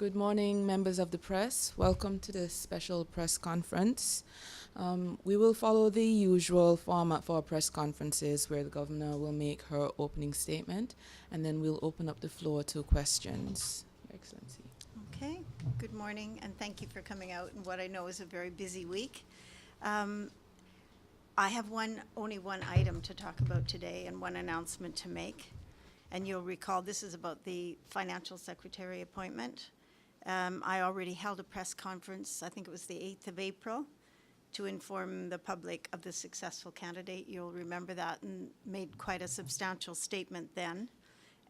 Good morning, members of the press. Welcome to this special press conference. We will follow the usual format for our press conferences where the governor will make her opening statement and then we'll open up the floor to questions. Your Excellency. Okay, good morning and thank you for coming out in what I know is a very busy week. I have only one item to talk about today and one announcement to make. And you'll recall this is about the financial secretary appointment. I already held a press conference, I think it was the 8th of April, to inform the public of the successful candidate. You'll remember that, and made quite a substantial statement then.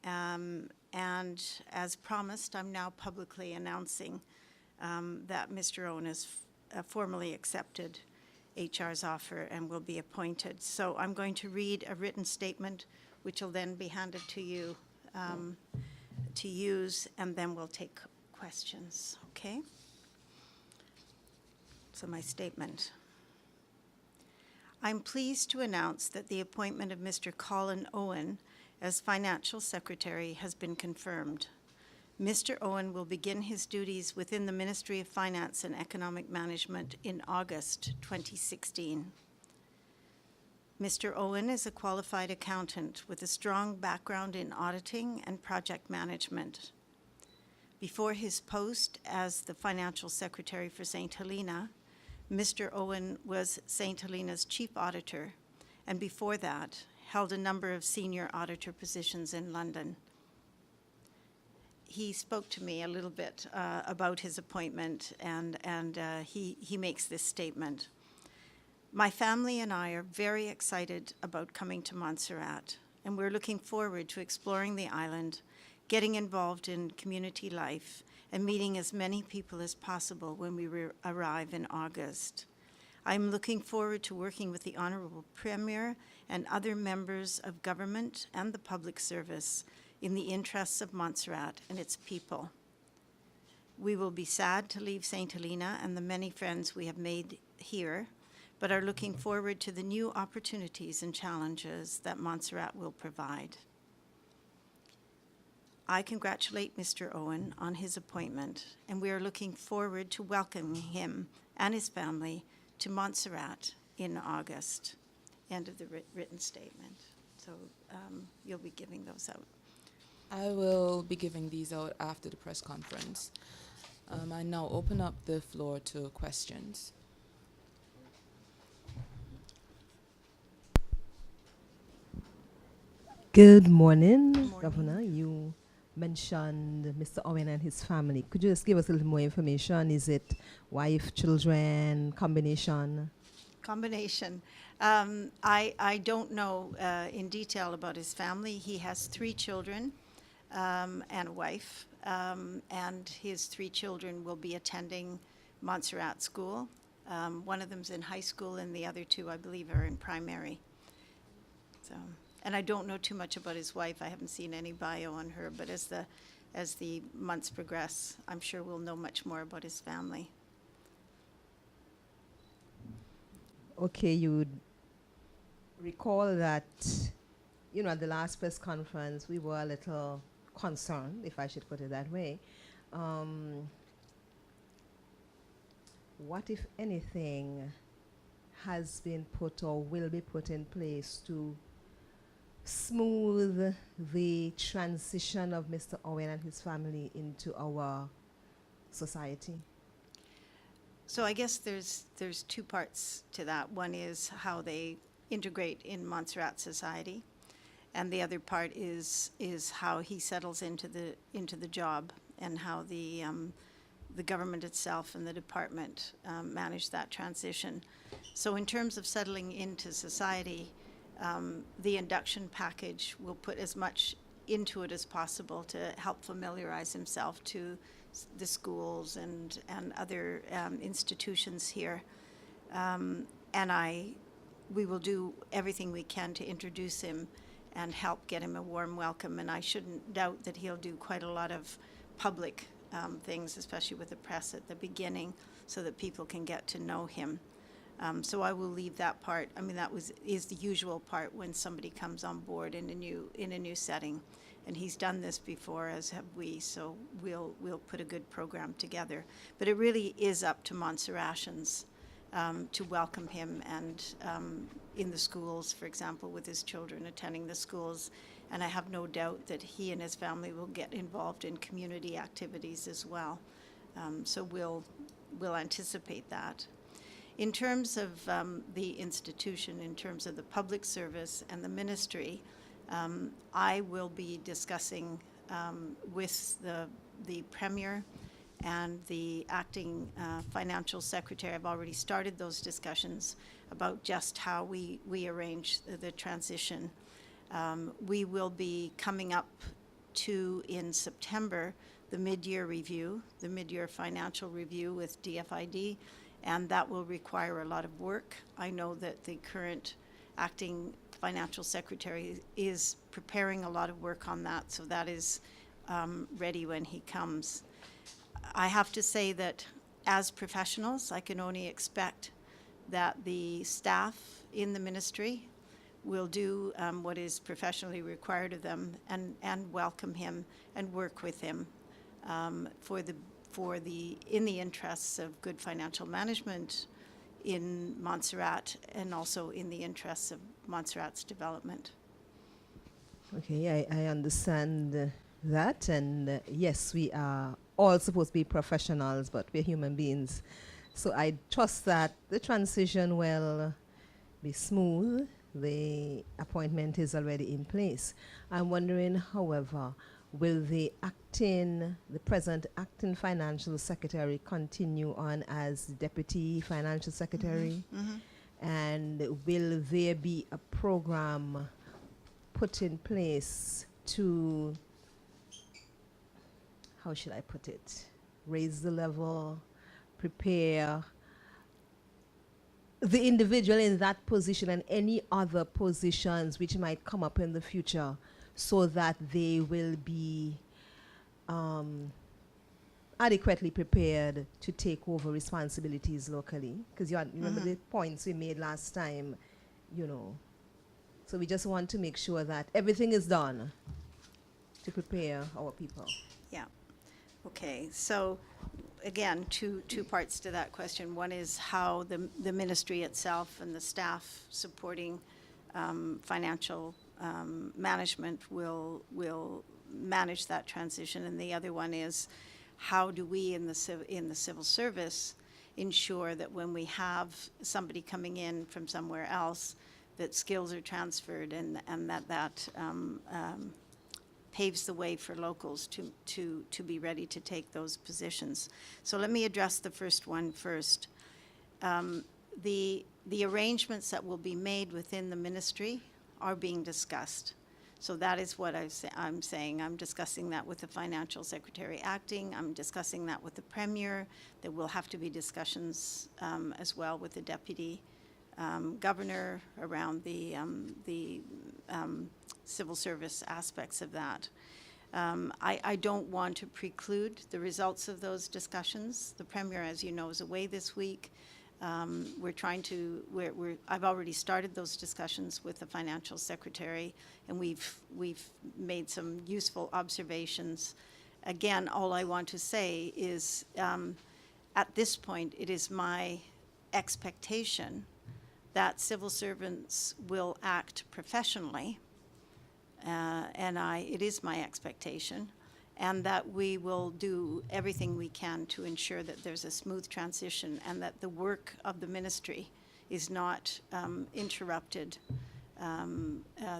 And as promised, I'm now publicly announcing that Mr. Owen has formally accepted HR's offer and will be appointed. So I'm going to read a written statement which will then be handed to you to use, and then we'll take questions, okay? So my statement. I'm pleased to announce that the appointment of Mr. Colin Owen as Financial Secretary has been confirmed. Mr. Owen will begin his duties within the Ministry of Finance and Economic Management in August 2016. Mr. Owen is a qualified accountant with a strong background in auditing and project management. Before his post as the Financial Secretary for St. Helena, Mr. Owen was St. Helena's Chief Auditor, and before that, held a number of senior auditor positions in London. He spoke to me a little bit about his appointment, and he makes this statement. My family and I are very excited about coming to Montserrat, and we're looking forward to exploring the island, getting involved in community life, and meeting as many people as possible when we arrive in August. I'm looking forward to working with the Honourable Premier and other members of government and the public service in the interests of Montserrat and its people. We will be sad to leave St. Helena and the many friends we have made here, but are looking forward to the new opportunities and challenges that Montserrat will provide. I congratulate Mr. Owen on his appointment, and we are looking forward to welcoming him and his family to Montserrat in August. End of the written statement. So you'll be giving those out. I will be giving these out after the press conference. I now open up the floor to questions. Good morning, Good morning. Governor. You mentioned Mr. Owen and his family. Could you just give us a little more information? Is it wife, children, combination? Combination. I don't know in detail about his family. He has 3 children and a wife, and his 3 children will be attending Montserrat School. One of them's in high school, and the other 2, I believe, are in primary. So, and I don't know too much about his wife. I haven't seen any bio on her, but as the months progress, I'm sure we'll know much more about his family. Okay, you would recall that, at the last press conference, we were a little concerned, if I should put it that way. What, if anything, has been put or will be put in place to smooth the transition of Mr. Owen and his family into our society? So I guess there's 2 parts to that. One is how they integrate in Montserrat society, and the other part is how he settles into the job and how the government itself and the department manage that transition. So in terms of settling into society, the induction package will put as much into it as possible to help familiarize himself to the schools and other institutions here. And we will do everything we can to introduce him and help get him a warm welcome. And I shouldn't doubt that he'll do quite a lot of public things, especially with the press at the beginning, so that people can get to know him. So I will leave that part. I mean, is the usual part when somebody comes on board in a new setting. And he's done this before, as have we, so we'll put a good program together. But it really is up to Montserratans to welcome him and in the schools, for example, with his children attending the schools. And I have no doubt that he and his family will get involved in community activities as well. So we'll anticipate that. In terms of the institution, in terms of the public service and the ministry, I will be discussing with the Premier and the acting financial secretary. I've already started those discussions about just how we arrange the transition. We will be coming up to, in September, the mid-year review, the mid-year financial review with DFID, and that will require a lot of work. I know that the current acting financial secretary is preparing a lot of work on that, so that is ready when he comes. I have to say that as professionals, I can only expect that the staff in the ministry will do what is professionally required of them and welcome him and work with him in the interests of good financial management in Montserrat and also in the interests of Montserrat's development. Okay, I understand that, and yes, we are all supposed to be professionals, but we're human beings. So I trust that the transition will be smooth. The appointment is already in place. I'm wondering, however, will the present acting financial secretary continue on as deputy financial secretary? Mm-hmm. And will there be a program put in place to, how should I put it, raise the level, prepare the individual in that position and any other positions which might come up in the future, so that they will be adequately prepared to take over responsibilities locally? Because you remember the points we made last time, you know. So we just want to make sure that everything is done to prepare our people. Yeah. Okay. So again, two parts to that question. One is how the ministry itself and the staff supporting financial management will manage that transition, and the other one is how do we in the civil service ensure that when we have somebody coming in from somewhere else, that skills are transferred and that paves the way for locals to be ready to take those positions. So let me address the first one first. The arrangements that will be made within the ministry are being discussed. So that is what I'm saying. I'm discussing that with the financial secretary acting. I'm discussing that with the premier. There will have to be discussions as well with the deputy governor around the civil service aspects of that. I don't want to preclude the results of those discussions. The premier, as you know, is away this week. I've already started those discussions with the financial secretary, and we've made some useful observations. Again, all I want to say is, at this point, it is my expectation that civil servants will act professionally, it is my expectation, and that we will do everything we can to ensure that there's a smooth transition and that the work of the ministry is not interrupted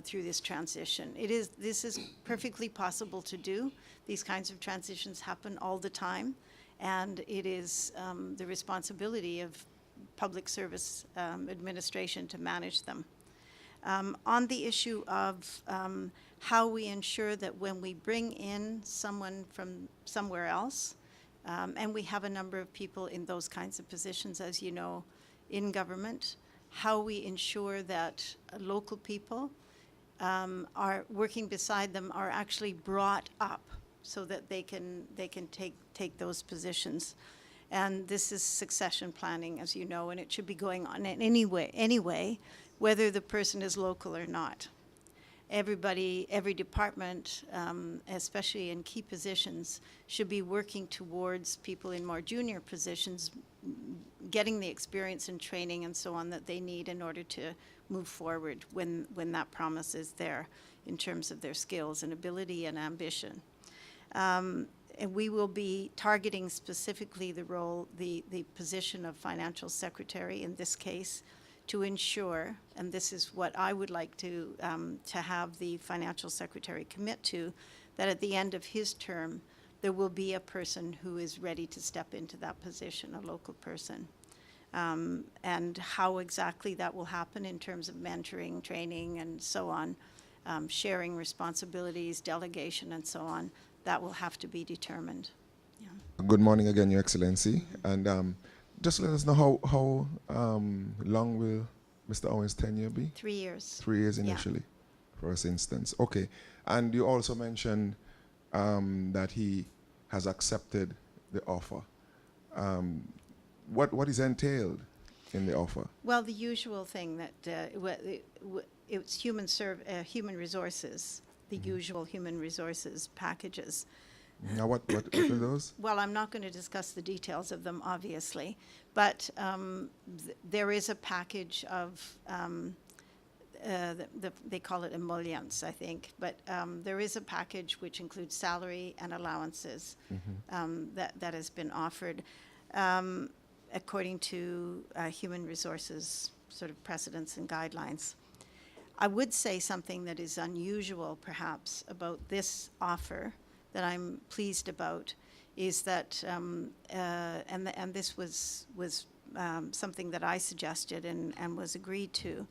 through this transition. This is perfectly possible to do. These kinds of transitions happen all the time, and it is the responsibility of public service administration to manage them. On the issue of how we ensure that when we bring in someone from somewhere else, and we have a number of people in those kinds of positions, as you know, in government, how we ensure that local people are working beside them are actually brought up so that they can take those positions. And this is succession planning, as you know, and it should be going on in anyway, whether the person is local or not. Everybody, every department, especially in key positions, should be working towards people in more junior positions getting the experience and training and so on that they need in order to move forward when that promise is there in terms of their skills and ability and ambition. And we will be targeting specifically the position of financial secretary in this case, to ensure, and this is what I would like to have the financial secretary commit to, that at the end of his term, there will be a person who is ready to step into that position, a local person. And how exactly that will happen in terms of mentoring, training, and so on, sharing responsibilities, delegation, and so on, that will have to be determined. Yeah. Good morning again, Your Excellency. And just let us know how long will Mr. Owen's tenure be? 3 years. 3 years Yeah. initially, first instance. Okay. And you also mentioned that he has accepted the offer. What is entailed in the offer? Well, the usual thing that it's human resources, the usual human resources packages. Now, what are those? Well, I'm not going to discuss the details of them, obviously, but there is a package of, they call it emollients, I think, but there is a package which includes salary and allowances that has been offered according to human resources sort of precedents and guidelines. I would say something that is unusual, perhaps, about this offer that I'm pleased about is that, and this was something that I suggested and was agreed to,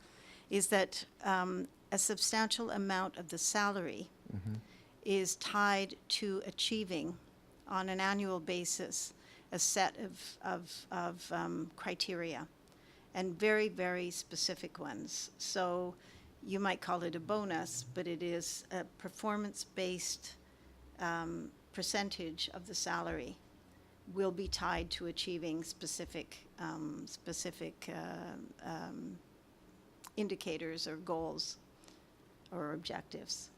is that a substantial amount of the salary is tied to achieving on an annual basis a set of criteria, and very, very specific ones. So you might call it a bonus, but it is a performance-based percentage of the salary will be tied to achieving specific indicators or goals or objectives.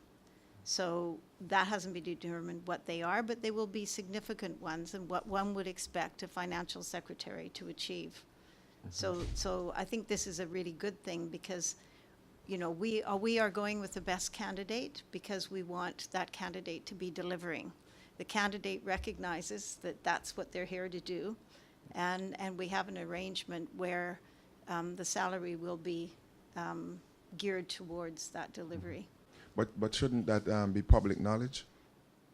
So that hasn't been determined what they are, but they will be significant ones and what one would expect a financial secretary to achieve. So I think this is a really good thing because, you know, we are going with the best candidate because we want that candidate to be delivering. The candidate recognizes that that's what they're here to do, and we have an arrangement where the salary will be geared towards that delivery. But shouldn't that be public knowledge?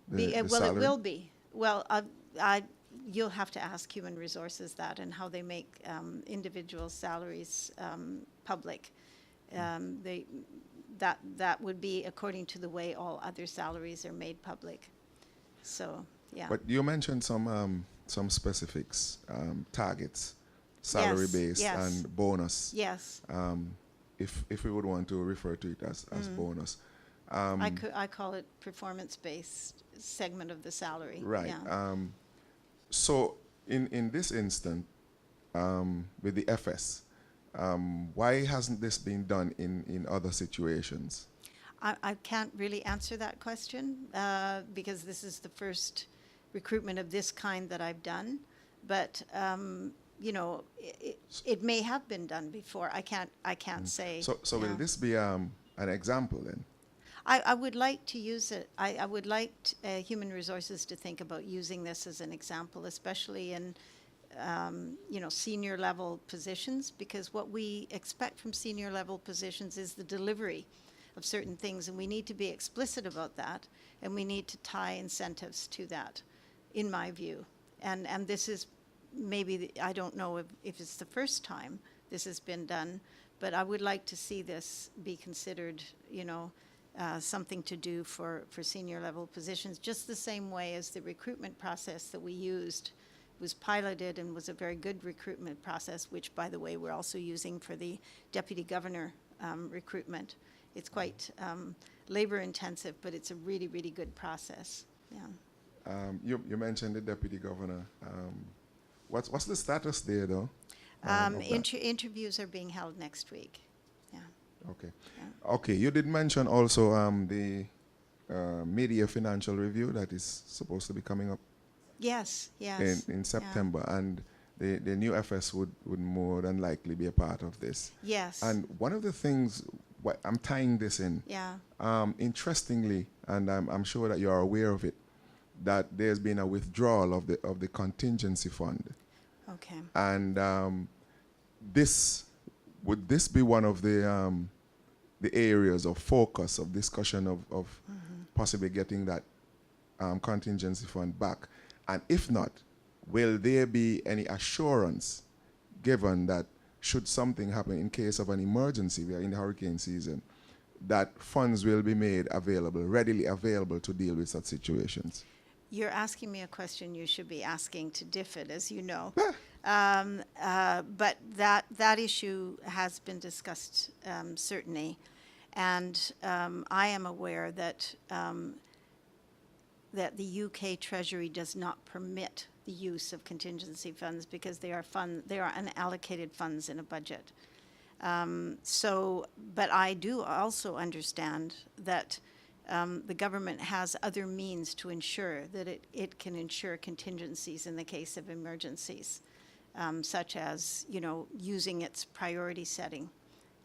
The Well, salary? it will be. Well, you'll have to ask Human Resources that and how they make individual salaries public. That would be according to the way all other salaries are made public. So, yeah. But you mentioned some specifics, targets, salary based yes. and bonus. Yes. If we would want to refer to it as bonus. I call it performance-based segment of the salary. Right. Yeah. So in this instant, with the FS, why hasn't this been done in other situations? I can't really answer that question because this is the first recruitment of this kind that I've done. But you know, it may have been done before. I can't say. So will this be an example then? I would like to use it. I would like Human Resources to think about using this as an example, especially in you know, senior level positions, because what we expect from senior level positions is the delivery of certain things, and we need to be explicit about that, and we need to tie incentives to that, in my view. And this is maybe, I don't know if it's the first time this has been done, but I would like to see this be considered, you know, something to do for senior level positions, just the same way as the recruitment process that we used was piloted and was a very good recruitment process, which, by the way, we're also using for the deputy governor recruitment. It's quite labor intensive, but it's a really, really good process. Yeah. You mentioned the deputy governor. What's the status there, though? of that? Interviews are being held next week. Yeah. Okay. Yeah. Okay, you did mention also the media financial review that is supposed to be coming up Yes, yes. in September, and the new FS would more than likely be a part of this. Yes. And one of the things, I'm tying this in, Yeah. interestingly, and I'm sure that you are aware of it, that there's been a withdrawal of the contingency fund. Okay. And would this be one of the areas of focus of discussion of possibly getting that contingency fund back? And if not, will there be any assurance given that should something happen in case of an emergency, we are in the hurricane season, that funds will be made available, readily available to deal with such situations? You're asking me a question you should be asking to DFID, as you know. But that issue has been discussed, certainly. And I am aware that that the UK Treasury does not permit the use of contingency funds because they are unallocated funds in a budget. But I do also understand that the government has other means to ensure that it can ensure contingencies in the case of emergencies, such as, using its priority setting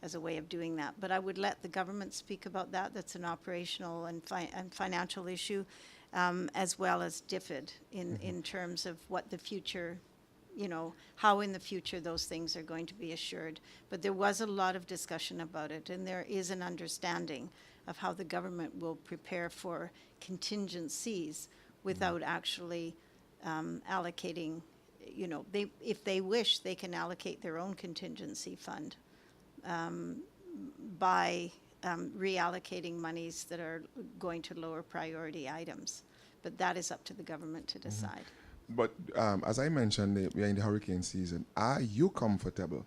as a way of doing that. But I would let the government speak about that. That's an operational and financial issue, as well as DFID in terms of what the future, how in the future those things are going to be assured. But there was a lot of discussion about it, and there is an understanding of how the government will prepare for contingencies without actually allocating, if they wish, they can allocate their own contingency fund by reallocating monies that are going to lower priority items. But that is up to the government to decide. But as I mentioned, we are in the hurricane season. Are you comfortable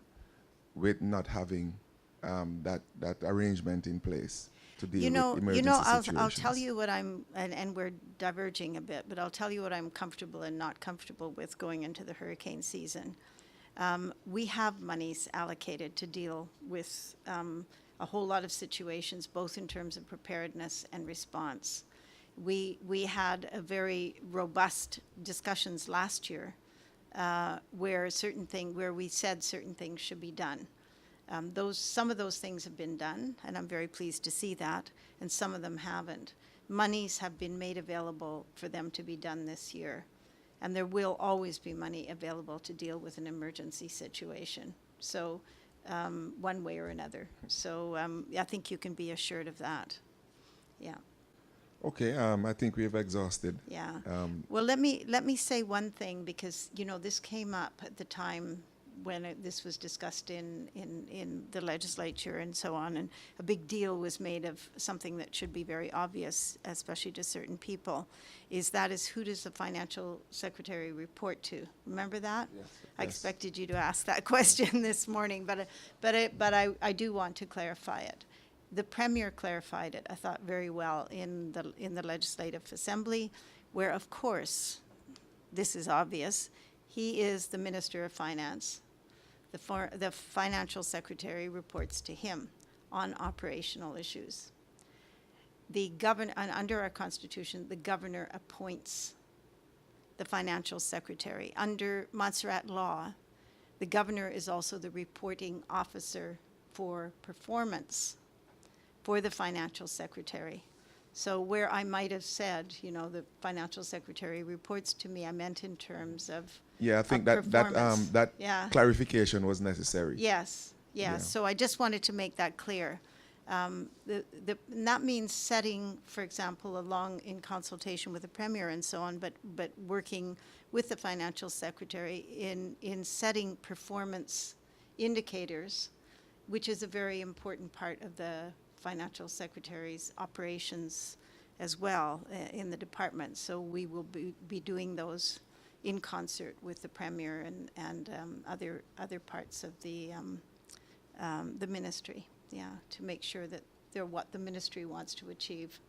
with not having that arrangement in place to deal with emergency situations? I'll tell you what and we're diverging a bit, but I'll tell you what I'm comfortable and not comfortable with going into the hurricane season. We have monies allocated to deal with a whole lot of situations, both in terms of preparedness and response. We had a very robust discussions last year where we said certain things should be done. Some of those things have been done, and I'm very pleased to see that, and some of them haven't. Monies have been made available for them to be done this year, and there will always be money available to deal with an emergency situation, so one way or another. So I think you can be assured of that. Yeah. Okay, I think we've exhausted. Yeah. Well, let me say one thing, because this came up at the time when this was discussed in the legislature and so on, and a big deal was made of something that should be very obvious, especially to certain people, is who does the financial secretary report to? Remember that? Yes. I expected you to ask that question this morning, but I do want to clarify it. The Premier clarified it, I thought, very well in the Legislative Assembly, where, of course, this is obvious, he is the Minister of Finance. The Financial Secretary reports to him on operational issues. Under our Constitution, the Governor appoints the Financial Secretary. Under Montserrat law, the Governor is also the reporting officer for performance for the Financial Secretary. So where I might have said, the Financial Secretary reports to me, I meant in terms of I think that clarification was necessary. Yes. Yeah. So I just wanted to make that clear. And that means setting, for example, along in consultation with the Premier and so on, but working with the Financial Secretary in setting performance indicators, which is a very important part of the Financial Secretary's operations as well in the department. So we will be doing those in concert with the Premier and other parts of the ministry, to make sure that they're what the ministry wants to achieve.